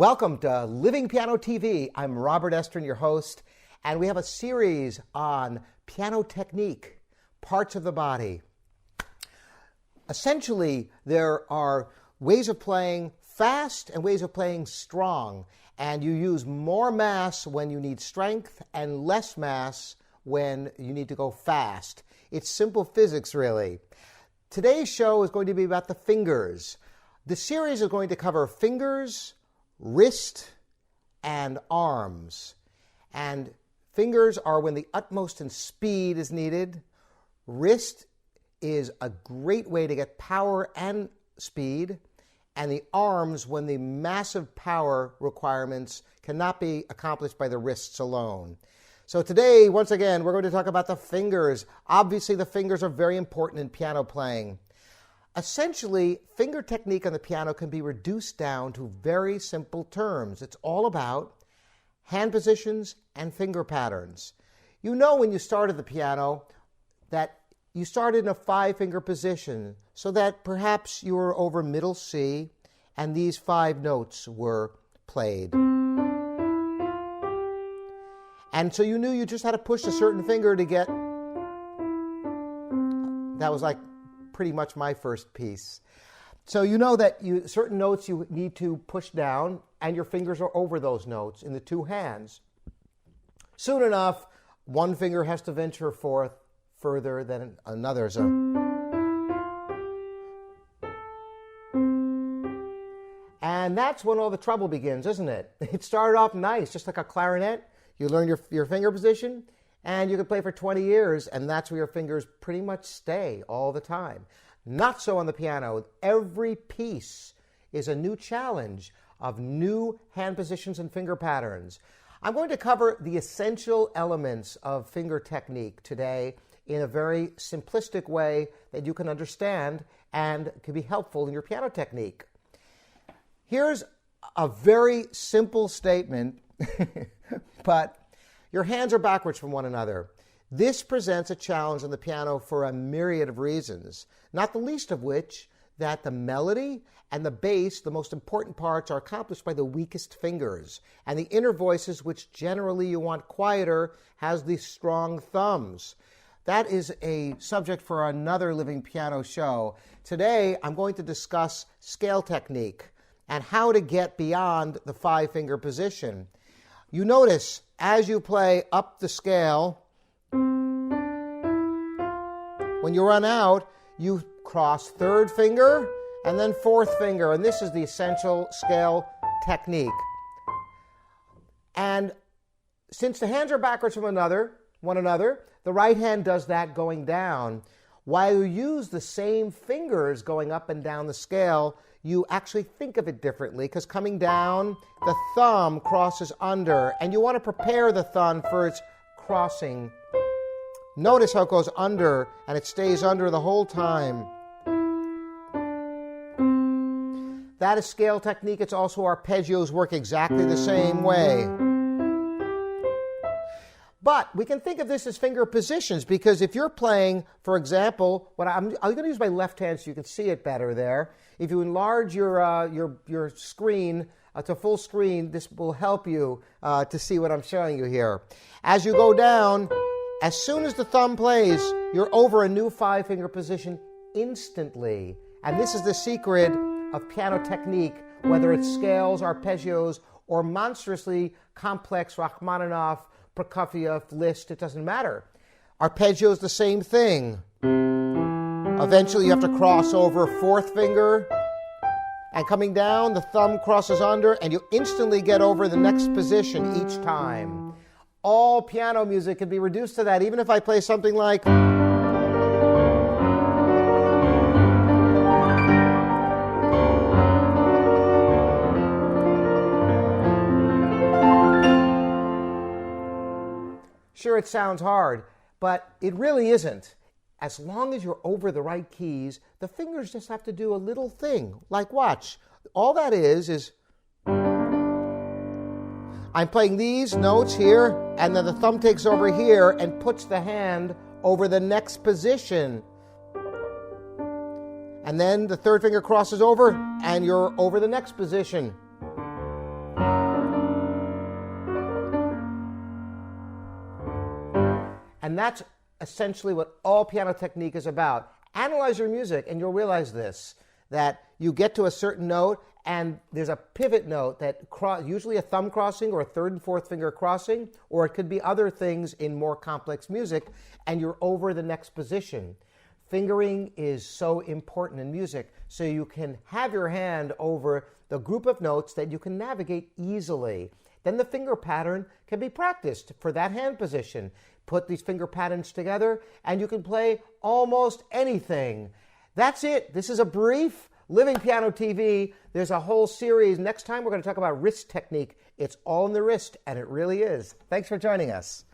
Welcome to Living Piano TV. I'm Robert Estrin, your host, and we have a series on piano technique, parts of the body. Essentially, there are ways of playing fast and ways of playing strong, and you use more mass when you need strength and less mass when you need to go fast. It's simple physics, really. Today's show is going to be about the fingers. The series is going to cover fingers, wrist, and arms. And fingers are when the utmost in speed is needed. Wrist is a great way to get power and speed. And the arms when the massive power requirements cannot be accomplished by the wrists alone. So today, once again, we're going to talk about the fingers. Obviously, the fingers are very important in piano playing. Essentially, finger technique on the piano can be reduced down to very simple terms. It's all about hand positions and finger patterns. You know when you started the piano that you started in a 5-finger position so that perhaps you were over middle C and these 5 notes were played. And so you knew you just had to push a certain finger to get... That was like pretty much my first piece. So you know that certain notes you need to push down and your fingers are over those notes in the 2 hands. Soon enough, one finger has to venture forth further than another. So and that's when all the trouble begins, isn't it? It started off nice, just like a clarinet. You learn your finger position, and you can play for 20 years, and that's where your fingers pretty much stay all the time. Not so on the piano. Every piece is a new challenge of new hand positions and finger patterns. I'm going to cover the essential elements of finger technique today in a very simplistic way that you can understand and can be helpful in your piano technique. Here's a very simple statement, but your hands are backwards from one another. This presents a challenge on the piano for a myriad of reasons, not the least of which that the melody and the bass, the most important parts, are accomplished by the weakest fingers, and the inner voices, which generally you want quieter, has the strong thumbs. That is a subject for another Living Piano show. Today, I'm going to discuss scale technique and how to get beyond the 5-finger position. You notice, as you play up the scale, when you run out, you cross 3rd finger and then 4th finger, and this is the essential scale technique. And since the hands are backwards from one another, the right hand does that going down. While you use the same fingers going up and down the scale, you actually think of it differently, because coming down, the thumb crosses under, and you want to prepare the thumb for its crossing. Notice how it goes under, and it stays under the whole time. That is scale technique. It's also arpeggios work exactly the same way. But we can think of this as finger positions, because if you're playing, for example, I'm going to use my left hand so you can see it better there. If you enlarge your screen to full screen, this will help you to see what I'm showing you here. As you go down, as soon as the thumb plays, you're over a new 5-finger position instantly. And this is the secret of piano technique, whether it's scales, arpeggios, or monstrously complex Rachmaninoff, Prokofiev, Liszt, it doesn't matter. Arpeggio is the same thing. Eventually you have to cross over 4th finger, and coming down, the thumb crosses under, and you instantly get over the next position each time. All piano music can be reduced to that, even if I play something like... Sure, it sounds hard, but it really isn't. As long as you're over the right keys, the fingers just have to do a little thing. Like, watch. All that is I'm playing these notes here, and then the thumb takes over here and puts the hand over the next position. And then the 3rd finger crosses over, and you're over the next position. And that's essentially what all piano technique is about. Analyze your music and you'll realize this, that you get to a certain note and there's a pivot note that usually a thumb crossing or a third and fourth finger crossing, or it could be other things in more complex music, and you're over the next position. Fingering is so important in music, so you can have your hand over the group of notes that you can navigate easily. Then the finger pattern can be practiced for that hand position. Put these finger patterns together and you can play almost anything. That's it. This is a brief Living Piano TV. There's a whole series. Next time we're going to talk about wrist technique. It's all in the wrist, and it really is. Thanks for joining us.